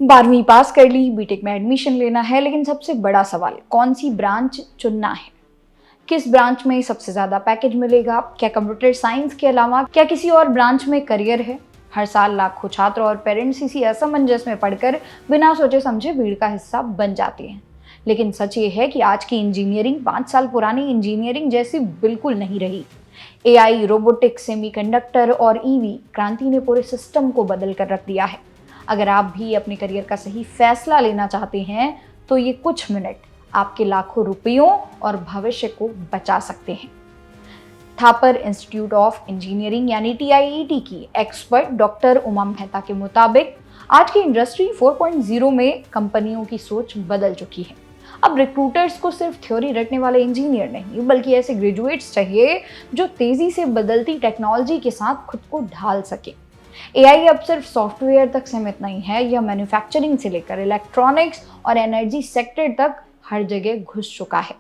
12वीं पास कर ली, बीटेक में एडमिशन लेना है, लेकिन सबसे बड़ा सवाल कौन सी ब्रांच चुनना है, किस ब्रांच में सबसे ज्यादा पैकेज मिलेगा, क्या कंप्यूटर साइंस के अलावा क्या किसी और ब्रांच में करियर है। हर साल लाखों छात्र और पेरेंट्स इसी असमंजस में पढ़कर बिना सोचे समझे भीड़ का हिस्सा बन जाते हैं। लेकिन सच ये है कि आज की इंजीनियरिंग 5 साल पुरानी इंजीनियरिंग जैसी बिल्कुल नहीं रही। एआई, रोबोटिक्स, सेमीकंडक्टर और ईवी क्रांति ने पूरे सिस्टम को बदल कर रख दिया है। अगर आप भी अपने करियर का सही फैसला लेना चाहते हैं तो ये कुछ मिनट आपके लाखों रुपयों और भविष्य को बचा सकते हैं। थापर इंस्टीट्यूट ऑफ इंजीनियरिंग यानी TIET की एक्सपर्ट डॉक्टर उमा मेहता के मुताबिक आज की इंडस्ट्री 4.0 में कंपनियों की सोच बदल चुकी है। अब रिक्रूटर्स को सिर्फ थ्योरी रटने वाले इंजीनियर नहीं बल्कि ऐसे ग्रेजुएट्स चाहिए जो तेजी से बदलती टेक्नोलॉजी के साथ खुद को ढाल सके। एआई अब सिर्फ सॉफ्टवेयर तक सीमित नहीं है, यह मैन्युफैक्चरिंग से लेकर इलेक्ट्रॉनिक्स और एनर्जी सेक्टर तक हर जगह घुस चुका है।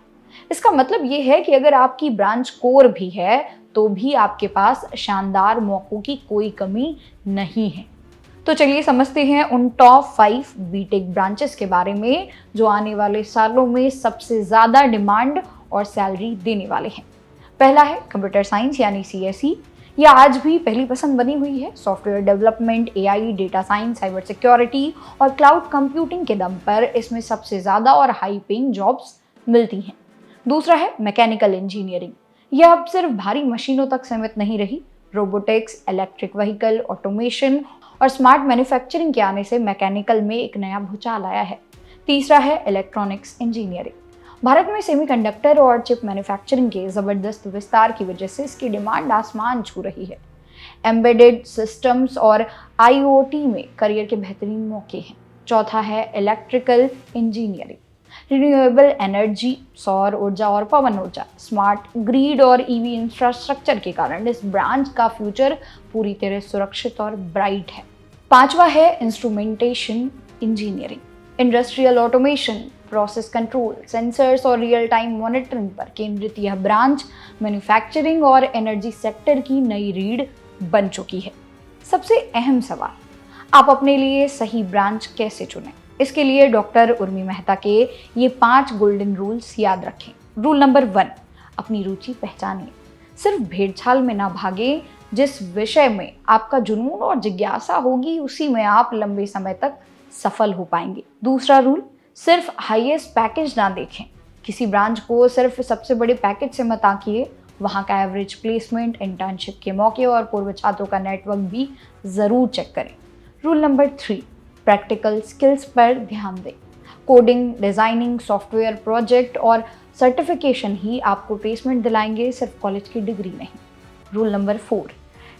इसका मतलब ये है कि अगर आपकी ब्रांच कोर भी है तो भी आपके पास शानदार मौकों की कोई कमी नहीं है। तो चलिए समझते हैं उन टॉप 5 बीटेक ब्रांचेस के बारे में जो आने वाले सालों में सबसे ज्यादा डिमांड और सैलरी देने वाले हैं। पहला है कंप्यूटर साइंस यानी CSE। यह आज भी पहली पसंद बनी हुई है। Software development, AI, data science, cyber security और क्लाउड कंप्यूटिंग के दम पर इसमें सबसे ज्यादा और हाई पेइंग जॉब्स मिलती हैं। दूसरा है मैकेनिकल इंजीनियरिंग। यह अब सिर्फ भारी मशीनों तक सीमित नहीं रही। रोबोटिक्स, इलेक्ट्रिक व्हीकल, ऑटोमेशन और स्मार्ट मैन्युफैक्चरिंग के आने से मैकेनिकल में एक नया भूचाल आया है। तीसरा है इलेक्ट्रॉनिक्स इंजीनियरिंग। भारत में सेमीकंडक्टर और चिप मैन्युफैक्चरिंग के जबरदस्त विस्तार की वजह से इसकी डिमांड आसमान छू रही है। एम्बेडेड सिस्टम्स और IoT में करियर के बेहतरीन मौके हैं। चौथा है इलेक्ट्रिकल इंजीनियरिंग। रिन्यूएबल एनर्जी, सौर ऊर्जा और पवन ऊर्जा, स्मार्ट ग्रिड और EV इंफ्रास्ट्रक्चर के कारण इस ब्रांच का फ्यूचर पूरी तरह सुरक्षित और ब्राइट है। पांचवा है instrumentation engineering. Industrial automation, process control, sensors और रियल टाइम मॉनिटरिंग पर केंद्रित यह ब्रांच मैन्युफैक्चरिंग और एनर्जी सेक्टर की नई रीढ़ बन चुकी है। सबसे अहम सवाल, आप अपने लिए सही ब्रांच कैसे चुनें? इसके लिए डॉक्टर उर्मी मेहता के ये 5 गोल्डन रूल्स याद रखें। रूल नंबर 1, अपनी रुचि पहचानिए। सिर्फ भेड़चाल में ना भागे। जिस विषय में आपका जुनून और जिज्ञासा होगी उसी में आप लंबे समय तक सफल हो पाएंगे। दूसरा रूल, सिर्फ हाईएस्ट पैकेज ना देखें। किसी ब्रांच को सिर्फ सबसे बड़े पैकेज से मत आंकिए। वहाँ का एवरेज प्लेसमेंट, इंटर्नशिप के मौके और पूर्व छात्रों का नेटवर्क भी ज़रूर चेक करें। रूल नंबर 3, प्रैक्टिकल स्किल्स पर ध्यान दें। कोडिंग, डिज़ाइनिंग, सॉफ्टवेयर प्रोजेक्ट और सर्टिफिकेशन ही आपको प्लेसमेंट दिलाएंगे, सिर्फ कॉलेज की डिग्री नहीं। Rule number 4,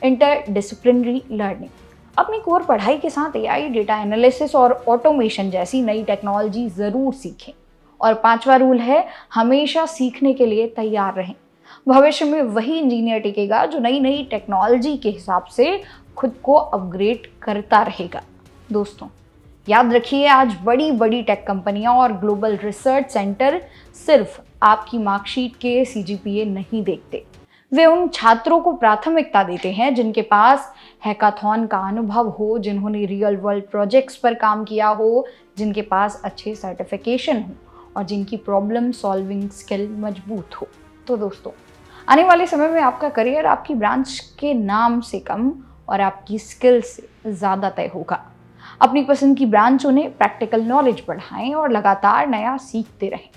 interdisciplinary learning. अपनी कोर पढ़ाई के साथ एआई, डेटा एनालिसिस और ऑटोमेशन जैसी नई टेक्नोलॉजी ज़रूर सीखें। और 5वां रूल है हमेशा सीखने के लिए तैयार रहें। भविष्य में वही इंजीनियर टिकेगा जो नई नई टेक्नोलॉजी के हिसाब से खुद को अपग्रेड करता रहेगा। दोस्तों याद रखिए, आज बड़ी बड़ी टेक कंपनियां और ग्लोबल रिसर्च सेंटर सिर्फ आपकी मार्कशीट के CGPA नहीं देखते। वे उन छात्रों को प्राथमिकता देते हैं जिनके पास हैकाथॉन का अनुभव हो, जिन्होंने रियल वर्ल्ड प्रोजेक्ट्स पर काम किया हो, जिनके पास अच्छे सर्टिफिकेशन हो और जिनकी प्रॉब्लम सॉल्विंग स्किल मजबूत हो। तो दोस्तों आने वाले समय में आपका करियर आपकी ब्रांच के नाम से कम और आपकी स्किल से ज़्यादा तय होगा। अपनी पसंद की ब्रांच चुनें, प्रैक्टिकल नॉलेज बढ़ाएं और लगातार नया सीखते रहें।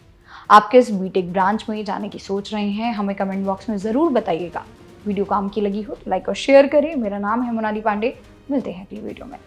आप किस बीटेक ब्रांच में जाने की सोच रहे हैं, हमें कमेंट बॉक्स में ज़रूर बताइएगा। वीडियो काम की लगी हो तो लाइक और शेयर करें। मेरा नाम है मोनाली पांडे। मिलते हैं अगली वीडियो में।